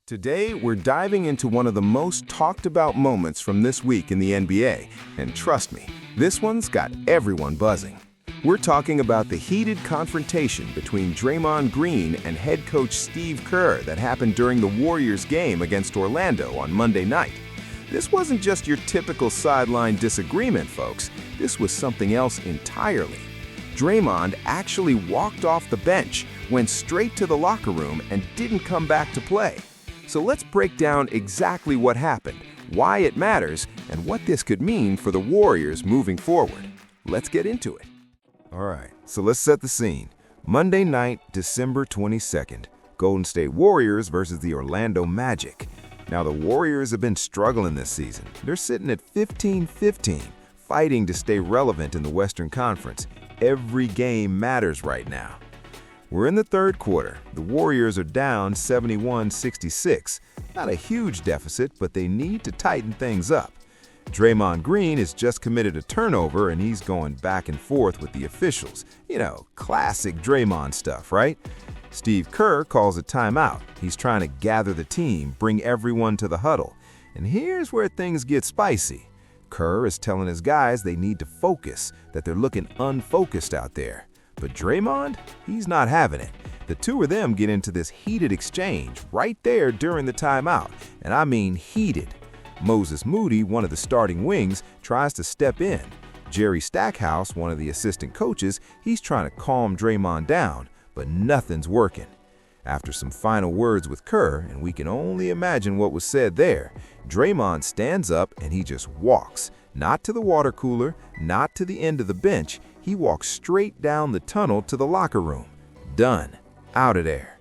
Today, we're diving into one of the most talked about moments from this week in the NBA, and trust me, this one's got everyone buzzing. We're talking about the heated confrontation between Draymond Green and head coach Steve Kerr that happened during the Warriors game against Orlando on Monday night. This wasn't just your typical sideline disagreement, folks. This was something else entirely. Draymond actually walked off the bench, went straight to the locker room, and didn't come back to play. So let's break down exactly what happened, why it matters, and what this could mean for the Warriors moving forward. Let's get into it. All right, so let's set the scene. Monday night, December 22nd, Golden State Warriors versus the Orlando Magic. Now, the Warriors have been struggling this season. They're sitting at 15-15, fighting to stay relevant in the Western Conference. Every game matters right now. We're in the third quarter. The Warriors are down 71-66. Not a huge deficit, but they need to tighten things up. Draymond Green has just committed a turnover, and he's going back and forth with the officials. You know, classic Draymond stuff, right? Steve Kerr calls a timeout. He's trying to gather the team, bring everyone to the huddle. And here's where things get spicy. Kerr is telling his guys they need to focus, that they're looking unfocused out there. But Draymond, he's not having it. The two of them get into this heated exchange right there during the timeout, and I mean heated. Moses Moody, one of the starting wings, tries to step in. Jerry Stackhouse, one of the assistant coaches, he's trying to calm Draymond down, but nothing's working. After some final words with Kerr, and we can only imagine what was said there, Draymond stands up and he just walks. Not to the water cooler, not to the end of the bench. He walks straight down the tunnel to the locker room. Done. Out of there.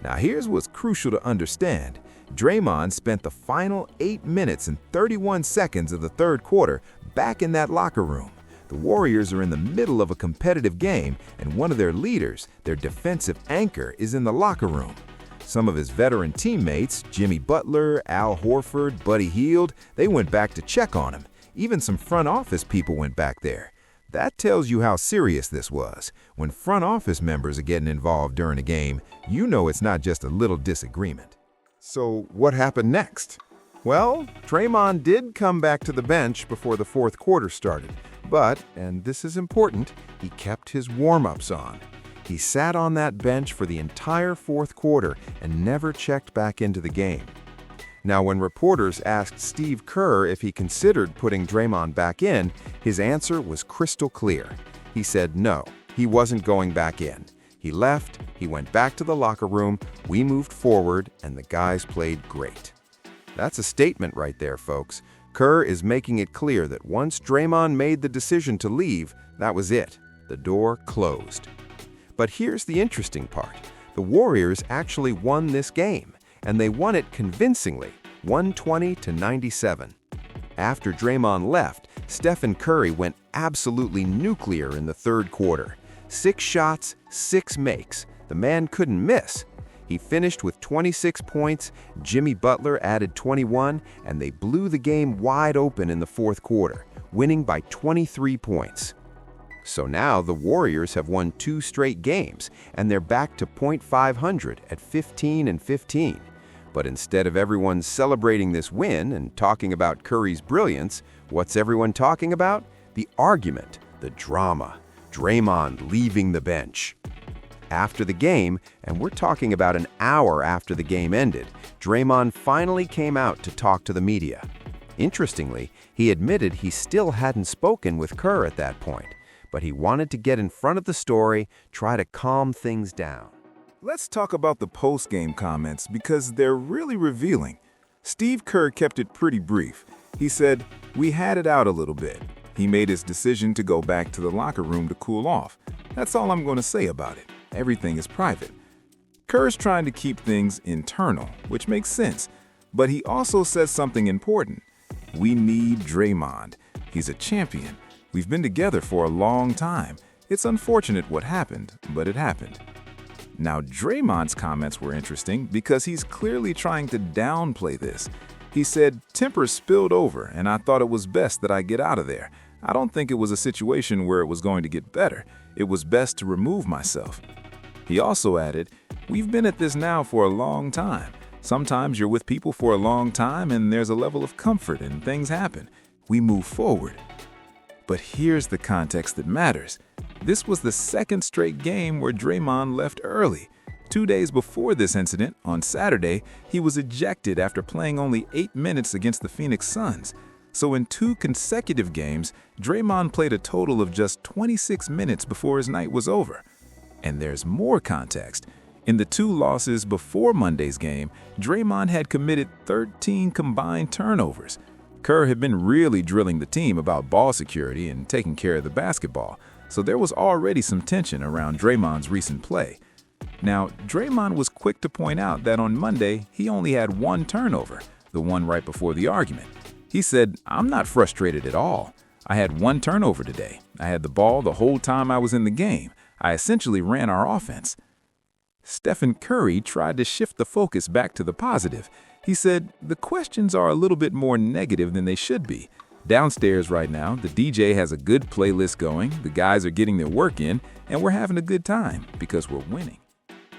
Now here's what's crucial to understand. Draymond spent the final 8 minutes and 31 seconds of the third quarter back in that locker room. The Warriors are in the middle of a competitive game, and one of their leaders, their defensive anchor, is in the locker room. Some of his veteran teammates, Jimmy Butler, Al Horford, Buddy Hield, they went back to check on him. Even some front office people went back there. That tells you how serious this was. When front office members are getting involved during a game, you know it's not just a little disagreement. So what happened next? Well, Draymond did come back to the bench before the fourth quarter started. But, and this is important, he kept his warm-ups on. He sat on that bench for the entire fourth quarter and never checked back into the game. Now, when reporters asked Steve Kerr if he considered putting Draymond back in, his answer was crystal clear. He said no, he wasn't going back in. He left, he went back to the locker room, we moved forward, and the guys played great. That's a statement right there, folks. Kerr is making it clear that once Draymond made the decision to leave, that was it. The door closed. But here's the interesting part. The Warriors actually won this game, and they won it convincingly, 120-97. After Draymond left, Steph Curry went absolutely nuclear in the third quarter. 6 shots, 6 makes. The man couldn't miss. He finished with 26 points, Jimmy Butler added 21, and they blew the game wide open in the fourth quarter, winning by 23 points. So now the Warriors have won 2 straight games, and they're back to .500 at 15-15. But instead of everyone celebrating this win and talking about Curry's brilliance, what's everyone talking about? The argument, the drama, Draymond leaving the bench. After the game, and we're talking about an hour after the game ended, Draymond finally came out to talk to the media. Interestingly, he admitted he still hadn't spoken with Kerr at that point, but he wanted to get in front of the story, try to calm things down. Let's talk about the post-game comments because they're really revealing. Steve Kerr kept it pretty brief. He said, "We had it out a little bit." He made his decision to go back to the locker room to cool off. That's all I'm going to say about it. Everything is private. Kerr's trying to keep things internal, which makes sense. But he also says something important. We need Draymond. He's a champion. We've been together for a long time. It's unfortunate what happened, but it happened. Now, Draymond's comments were interesting because he's clearly trying to downplay this. He said, "Temper spilled over, and I thought it was best that I get out of there. I don't think it was a situation where it was going to get better. It was best to remove myself." He also added, "We've been at this now for a long time. Sometimes you're with people for a long time and there's a level of comfort and things happen. We move forward. But here's the context that matters. This was the second straight game where Draymond left early. 2 days before this incident, on Saturday, he was ejected after playing only 8 minutes against the Phoenix Suns. So in 2 consecutive games, Draymond played a total of just 26 minutes before his night was over. And there's more context. In the 2 losses before Monday's game, Draymond had committed 13 combined turnovers. Kerr had been really drilling the team about ball security and taking care of the basketball, so there was already some tension around Draymond's recent play. Now, Draymond was quick to point out that on Monday, he only had 1 turnover, the one right before the argument. He said, "I'm not frustrated at all. I had 1 turnover today. I had the ball the whole time I was in the game. I essentially ran our offense." Steph Curry tried to shift the focus back to the positive. He said, "The questions are a little bit more negative than they should be. Downstairs right now, the DJ has a good playlist going, the guys are getting their work in, and we're having a good time because we're winning."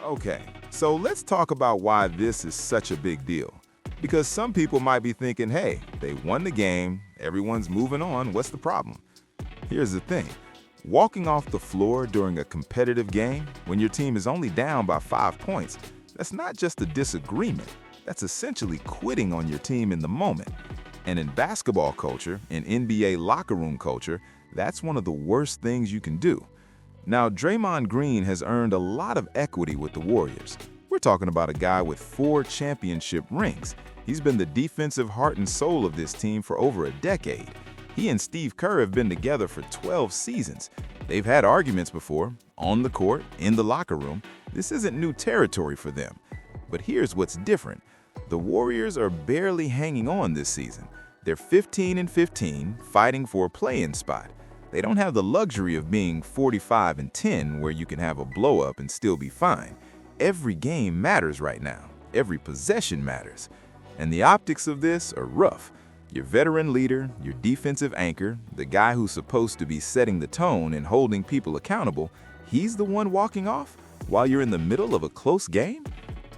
Okay, so let's talk about why this is such a big deal. Because some people might be thinking, hey, they won the game, everyone's moving on, what's the problem? Here's the thing. Walking off the floor during a competitive game when your team is only down by 5 points, that's not just a disagreement. That's essentially quitting on your team in the moment. And in basketball culture, in NBA locker room culture, that's one of the worst things you can do. Now, Draymond Green has earned a lot of equity with the Warriors. We're talking about a guy with 4 championship rings. He's been the defensive heart and soul of this team for over a decade. He and Steve Kerr have been together for 12 seasons. They've had arguments before, on the court, in the locker room. This isn't new territory for them. But here's what's different. The Warriors are barely hanging on this season. They're 15-15, fighting for a play-in spot. They don't have the luxury of being 45-10 where you can have a blow-up and still be fine. Every game matters right now. Every possession matters. And the optics of this are rough. Your veteran leader, your defensive anchor, the guy who's supposed to be setting the tone and holding people accountable, he's the one walking off while you're in the middle of a close game?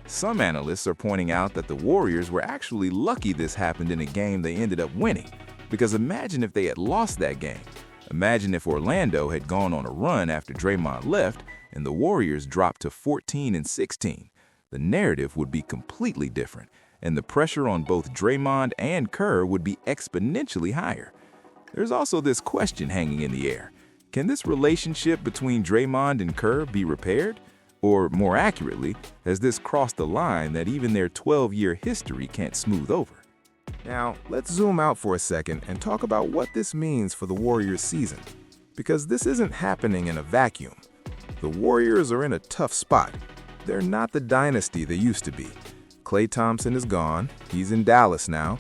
Some analysts are pointing out that the Warriors were actually lucky this happened in a game they ended up winning. Because imagine if they had lost that game. Imagine if Orlando had gone on a run after Draymond left and the Warriors dropped to 14-16. The narrative would be completely different, and the pressure on both Draymond and Kerr would be exponentially higher. There's also this question hanging in the air. Can this relationship between Draymond and Kerr be repaired? Or more accurately, has this crossed the line that even their 12-year history can't smooth over? Now, let's zoom out for a second and talk about what this means for the Warriors season. Because this isn't happening in a vacuum. The Warriors are in a tough spot. They're not the dynasty they used to be. Klay Thompson is gone. He's in Dallas now.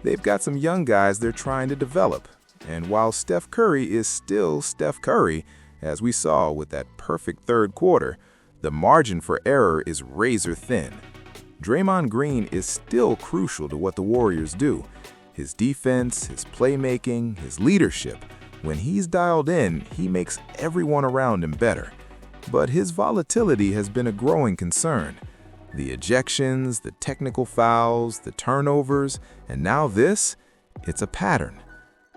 They've got some young guys they're trying to develop. And while Steph Curry is still Steph Curry, as we saw with that perfect third quarter, the margin for error is razor thin. Draymond Green is still crucial to what the Warriors do. His defense, his playmaking, his leadership. When he's dialed in, he makes everyone around him better. But his volatility has been a growing concern. The ejections, the technical fouls, the turnovers, and now this, it's a pattern.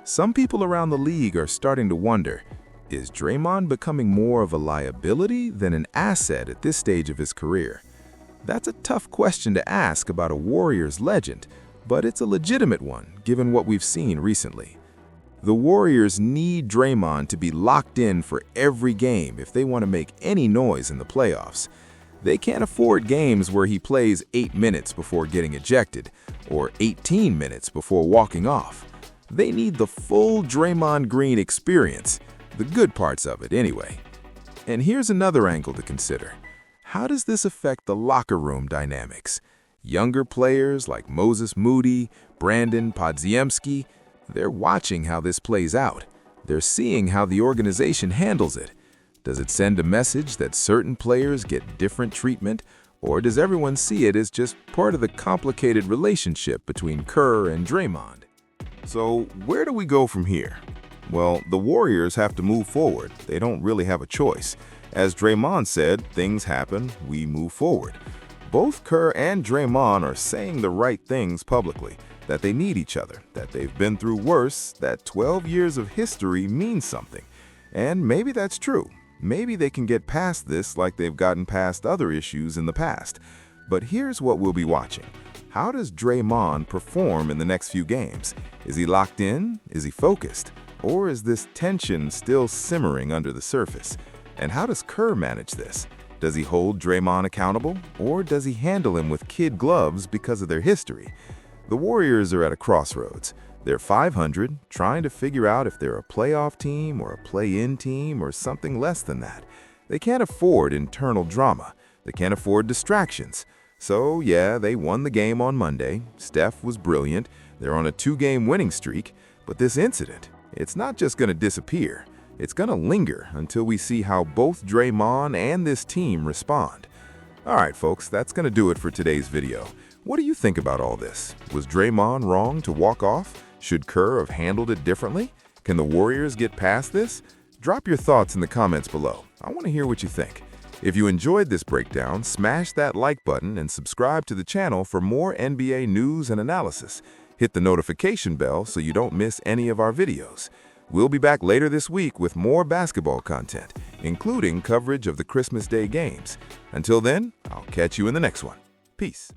Some people around the league are starting to wonder, is Draymond becoming more of a liability than an asset at this stage of his career? That's a tough question to ask about a Warriors legend, but it's a legitimate one given what we've seen recently. The Warriors need Draymond to be locked in for every game if they want to make any noise in the playoffs. They can't afford games where he plays 8 minutes before getting ejected or 18 minutes before walking off. They need the full Draymond Green experience, the good parts of it anyway. And here's another angle to consider. How does this affect the locker room dynamics? Younger players like Moses Moody, Brandon Podziemski, they're watching how this plays out. They're seeing how the organization handles it. Does it send a message that certain players get different treatment, or does everyone see it as just part of the complicated relationship between Kerr and Draymond? So where do we go from here? Well, the Warriors have to move forward. They don't really have a choice. As Draymond said, things happen, we move forward. Both Kerr and Draymond are saying the right things publicly, that they need each other, that they've been through worse, that 12 years of history means something. And maybe that's true. Maybe they can get past this like they've gotten past other issues in the past. But here's what we'll be watching. How does Draymond perform in the next few games? Is he locked in? Is he focused? Or is this tension still simmering under the surface? And how does Kerr manage this? Does he hold Draymond accountable? Or does he handle him with kid gloves because of their history? The Warriors are at a crossroads. They're 500, trying to figure out if they're a playoff team or a play-in team or something less than that. They can't afford internal drama. They can't afford distractions. So, yeah, they won the game on Monday. Steph was brilliant. They're on a 2-game winning streak. But this incident, it's not just going to disappear. It's going to linger until we see how both Draymond and this team respond. All right, folks, that's going to do it for today's video. What do you think about all this? Was Draymond wrong to walk off? Should Kerr have handled it differently? Can the Warriors get past this? Drop your thoughts in the comments below. I want to hear what you think. If you enjoyed this breakdown, smash that like button and subscribe to the channel for more NBA news and analysis. Hit the notification bell so you don't miss any of our videos. We'll be back later this week with more basketball content, including coverage of the Christmas Day games. Until then, I'll catch you in the next one. Peace.